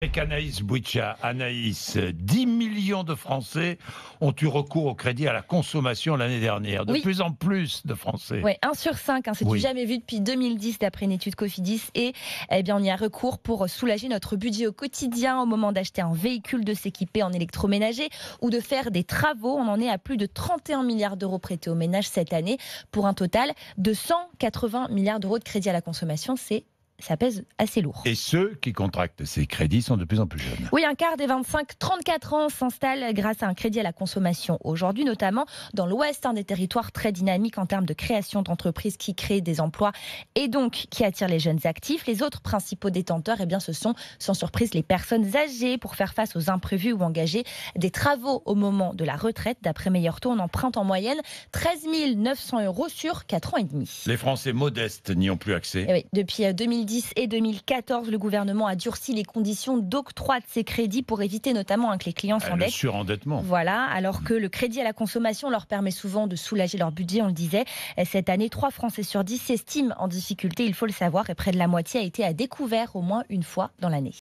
Avec Anaïs Bouicha. Anaïs, 10 millions de Français ont eu recours au crédit à la consommation l'année dernière. De Oui, plus en plus de Français. ouais, 1 sur 5, c'est du Oui. jamais vu depuis 2010 d'après une étude Cofidis. Et on y a recours pour soulager notre budget au quotidien au moment d'acheter un véhicule, de s'équiper en électroménager ou de faire des travaux. On en est à plus de 31 milliards d'euros prêtés aux ménages cette année pour un total de 180 milliards d'euros de crédit à la consommation. Ça pèse assez lourd. Et ceux qui contractent ces crédits sont de plus en plus jeunes. Oui, un quart des 25-34 ans s'installe grâce à un crédit à la consommation aujourd'hui, notamment dans l'ouest, des territoires très dynamiques en termes de création d'entreprises qui créent des emplois et donc qui attirent les jeunes actifs. Les autres principaux détenteurs, ce sont sans surprise les personnes âgées pour faire face aux imprévus ou engager des travaux au moment de la retraite. D'après Meilleur Taux, on emprunte en moyenne 13 900 euros sur 4 ans et demi. Les Français modestes n'y ont plus accès. Et oui, depuis 2010 et 2014, le gouvernement a durci les conditions d'octroi de ces crédits pour éviter notamment que les clients Le s'endettent. surendettement. Voilà, alors que le crédit à la consommation leur permet souvent de soulager leur budget, on le disait. Cette année, 3 Français sur 10 s'estiment en difficulté, il faut le savoir, et près de la moitié a été à découvert au moins une fois dans l'année.